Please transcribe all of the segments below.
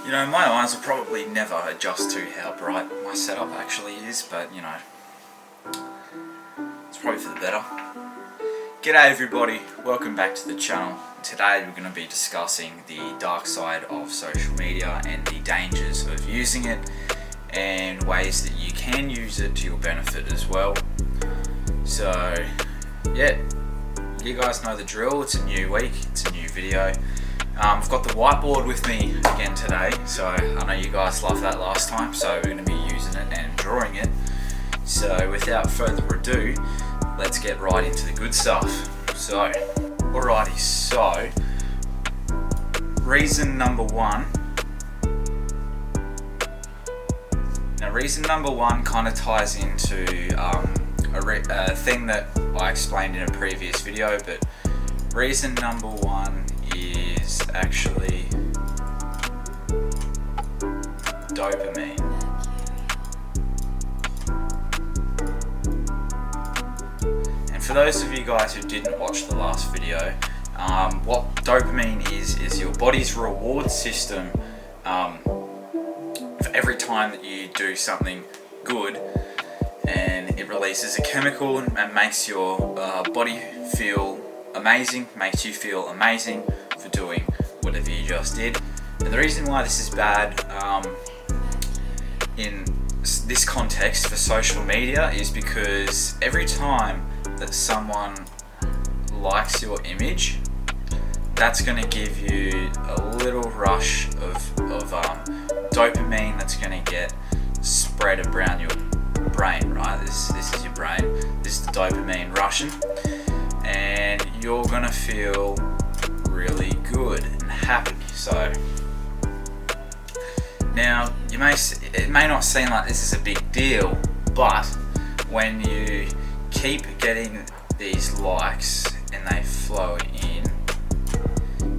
You know, my eyes will probably never adjust to how bright my setup actually is, but you know, it's probably for the better. G'day everybody, welcome back to the channel. Today we're going to be discussing the dark side of social media and the dangers of using it and ways that you can use it to your benefit as well. So yeah, you guys know the drill. It's a new week, it's a new video. I've got the whiteboard with me again today, so I know you guys loved that last time, so we're going to be using it and drawing it. So without further ado, let's get right into the good stuff. So, alrighty, so reason number one. Now reason number one kind of ties into a thing that I explained in a previous video, but reason number one is actually dopamine. And for those of you guys who didn't watch the last video, what dopamine is your body's reward system for every time that you do something good, and it releases a chemical and makes your body feel amazing, makes you feel amazing for doing whatever you just did. And the reason why this is bad in this context for social media is because every time that someone likes your image, that's going to give you a little rush of dopamine that's going to get spread around your brain, right? This is your brain. This is the dopamine rushing, and you're going to feel really good and happy. So now it may not seem like this is a big deal, but when you keep getting these likes and they flow in,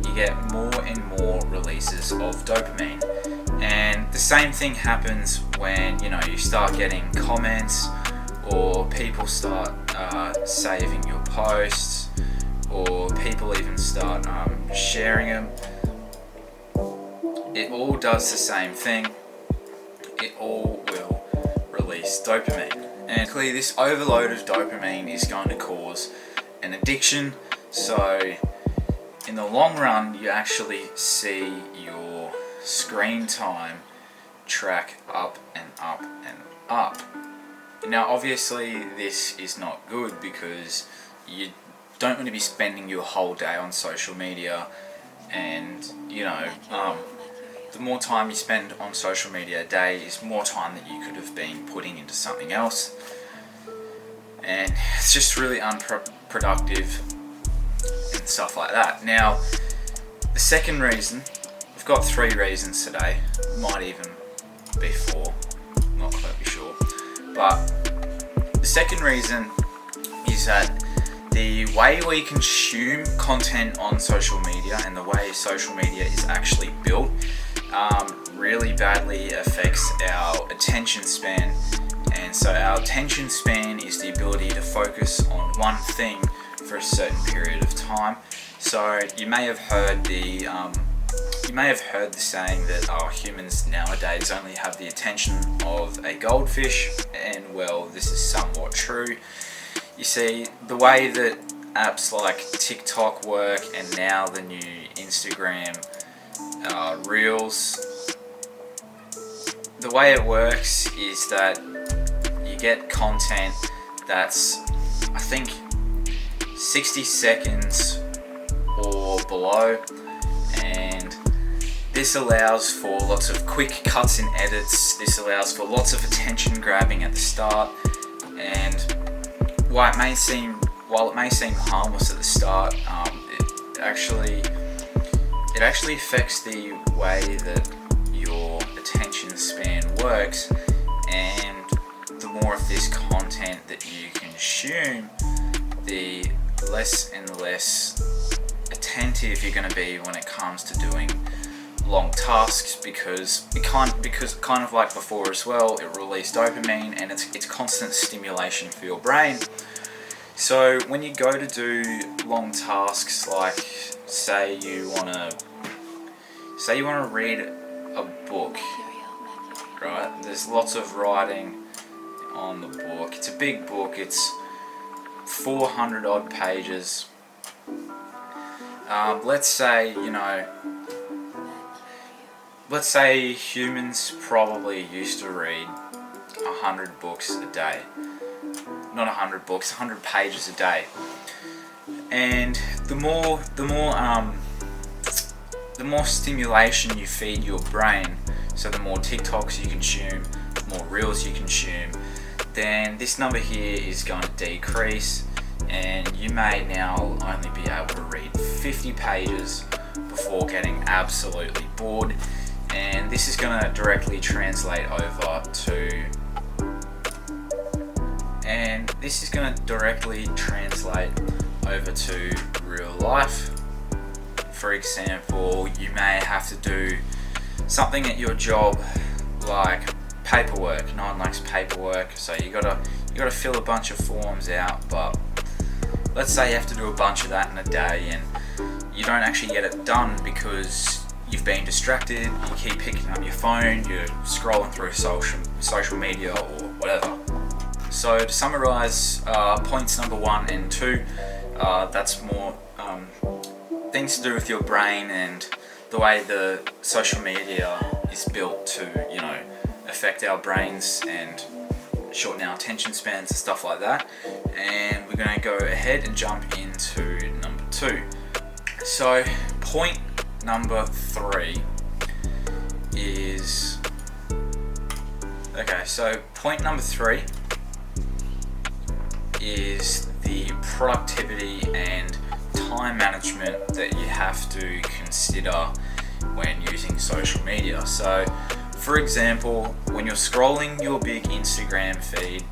you get more and more releases of dopamine. And the same thing happens when you start getting comments, or people start saving your posts, or people even start sharing them. It all does the same thing. It all will release dopamine. And clearly this overload of dopamine is going to cause an addiction. So in the long run, you actually see your screen time track up and up and up. Now obviously this is not good, because you don't want to be spending your whole day on social media, and the more time you spend on social media a day is more time that you could have been putting into something else, and it's just really unproductive and stuff like that. Now the second reason, I've got 3 reasons today, might even be 4, not quite sure, but the second reason is that the way we consume content on social media and the way social media is actually built really badly affects our attention span. And so our attention span is the ability to focus on one thing for a certain period of time. So you may have heard the saying that humans nowadays only have the attention of a goldfish, and well, this is somewhat true. You see, the way that apps like TikTok work, and now the new Instagram Reels, the way it works is that you get content that's, I think, 60 seconds or below, and this allows for lots of quick cuts and edits. This allows for lots of attention grabbing at the start, and while it may seem harmless at the start, it actually affects the way that your attention span works. And the more of this content that you consume, the less and less attentive you're going to be when it comes to doing long tasks, because kind of like before as well, it released dopamine, and it's constant stimulation for your brain. So when you go to do long tasks, like say you want to read a book, right? There's lots of writing on the book. It's a big book. It's 400 odd pages. Let's say, let's say humans probably used to read 100 books a day. Not 100 books, 100 pages a day. And the more stimulation you feed your brain, so the more TikToks you consume, the more reels you consume, then this number here is going to decrease, and you may now only be able to read 50 pages before getting absolutely bored. And this is going to directly translate over to real life. For example, you may have to do something at your job like paperwork. No one likes paperwork, so you gotta fill a bunch of forms out. But let's say you have to do a bunch of that in a day, and you don't actually get it done because you've been distracted. You keep picking up your phone, you're scrolling through social media or whatever. So to summarize, points number 1 and 2, that's more things to do with your brain and the way the social media is built to, affect our brains and shorten our attention spans and stuff like that. And we're going to go ahead and jump into number 2. So point number 3 is the productivity and time management that you have to consider when using social media. So for example, when you're scrolling your big Instagram feed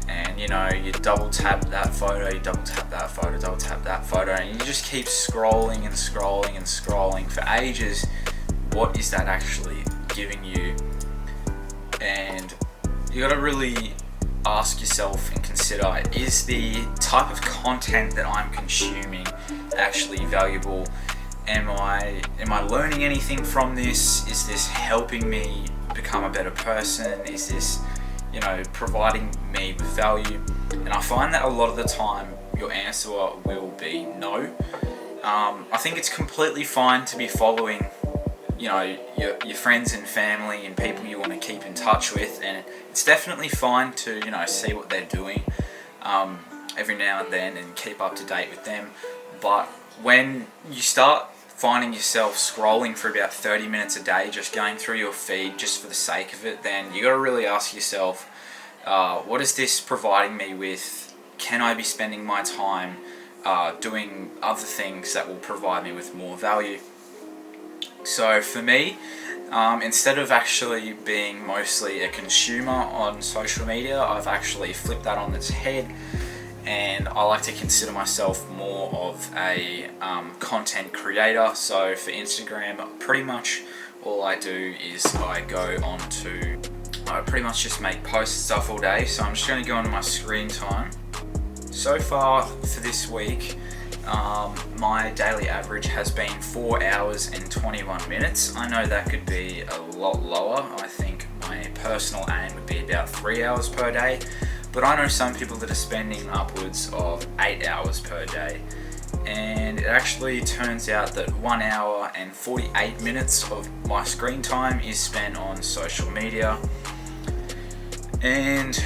and you double tap that photo, you double tap that photo, double tap that photo, and you just keep scrolling and scrolling and scrolling for ages, what is that actually giving you? And you got to really ask yourself and consider, is the type of content that I'm consuming actually valuable? Am I learning anything from this? Is this helping me become a better person? Is this, providing me with value? And I find that a lot of the time your answer will be no. I think it's completely fine to be following, your friends and family and people you want to keep in touch with, and it's definitely fine to, see what they're doing every now and then and keep up to date with them. But when you start finding yourself scrolling for about 30 minutes a day, just going through your feed just for the sake of it, then you got to really ask yourself, what is this providing me with? Can I be spending my time doing other things that will provide me with more value? So for me, instead of actually being mostly a consumer on social media, I've actually flipped that on its head, and I like to consider myself more of a content creator. So for Instagram, pretty much all I do is I pretty much just make posts and stuff all day. So I'm just going to go into my screen time. So far for this week, my daily average has been 4 hours and 21 minutes. I know that could be a lot lower. I think my personal aim would be about 3 hours per day. But I know some people that are spending upwards of 8 hours per day. And it actually turns out that 1 hour and 48 minutes of my screen time is spent on social media. And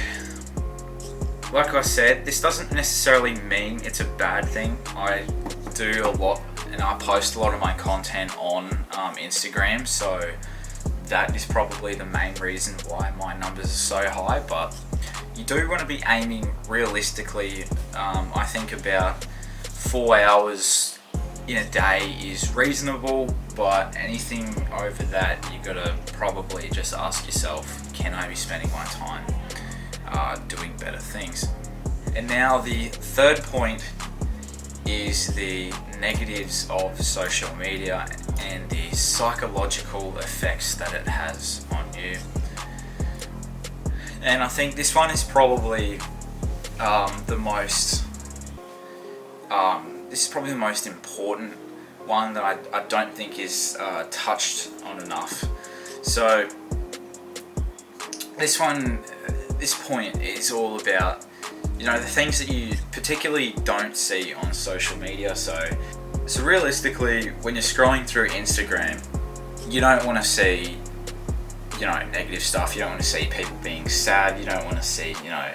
like I said, this doesn't necessarily mean it's a bad thing. I do a lot and I post a lot of my content on Instagram, so that is probably the main reason why my numbers are so high. But you do want to be aiming realistically. I think about 4 hours in a day is reasonable, but anything over that, you gotta probably just ask yourself, can I be spending my time doing better things? And now the third point is the negatives of social media and the psychological effects that it has on you. And I think this one is probably the most important one that I don't think is touched on enough. So this point is all about, you know, the things that you particularly don't see on social media. So realistically, when you're scrolling through Instagram, you don't want to see, you know, negative stuff. You don't want to see people being sad. You don't want to see, you know,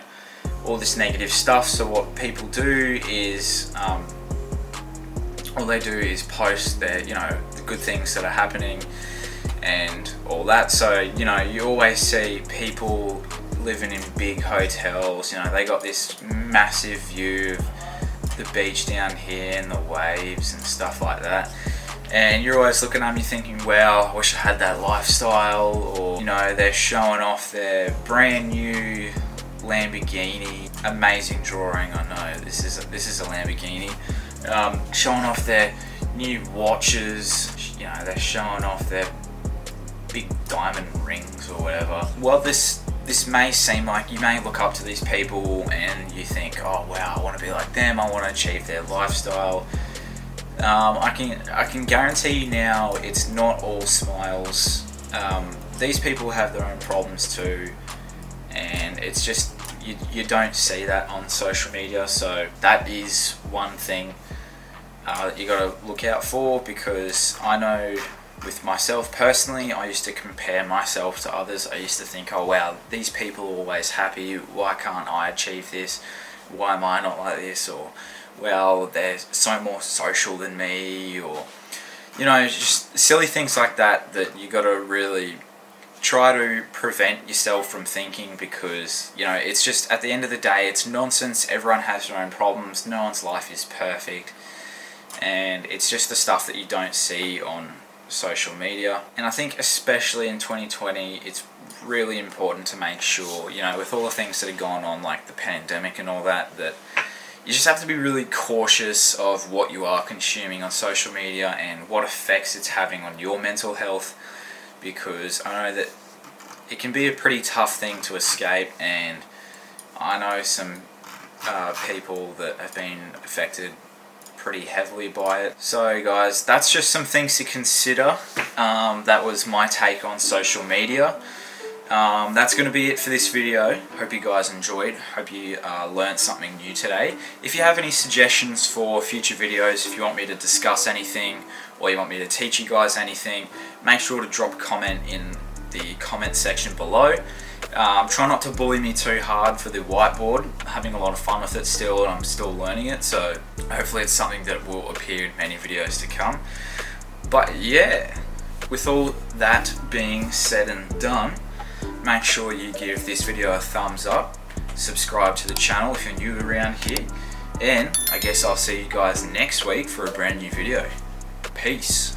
all this negative stuff. So what people do is, all they do is post their, you know, the good things that are happening and all that. So, you know, you always see people living in big hotels. You know, they got this massive view of the beach down here and the waves and stuff like that. And you're always looking at them, you're thinking, wow, I wish I had that lifestyle. Or, you know, they're showing off their brand new Lamborghini. Amazing drawing, I know. This is a Lamborghini. Showing off their new watches. You know, they're showing off their big diamond rings or whatever. Well, this may seem like you may look up to these people and you think, oh wow, I want to be like them. I want to achieve their lifestyle. I can guarantee you now, it's not all smiles. These people have their own problems too, and it's just you don't see that on social media. So that is one thing that you got to look out for, because I know with myself personally, I used to compare myself to others. I used to think, oh wow, these people are always happy. Why can't I achieve this? Why am I not like this? Or, well, they're so more social than me, or, you know, just silly things like that you got to really try to prevent yourself from thinking, because, you know, it's just, at the end of the day, it's nonsense. Everyone has their own problems. No one's life is perfect, and it's just the stuff that you don't see on social media. And I think especially in 2020, it's really important to make sure, you know, with all the things that are going on, like the pandemic and all that, that you just have to be really cautious of what you are consuming on social media and what effects it's having on your mental health, because I know that it can be a pretty tough thing to escape, and I know some people that have been affected pretty heavily by it. So guys, that's just some things to consider. That was my take on social media. That's going to be it for this video. Hope you guys enjoyed. Hope you learned something new today. If you have any suggestions for future videos, if you want me to discuss anything, or you want me to teach you guys anything, make sure to drop a comment in the comment section below. Try not to bully me too hard for the whiteboard. I'm having a lot of fun with it still, and I'm still learning it, so hopefully it's something that will appear in many videos to come. But yeah, with all that being said and done, make sure you give this video a thumbs up, subscribe to the channel if you're new around here, and I guess I'll see you guys next week for a brand new video. Peace.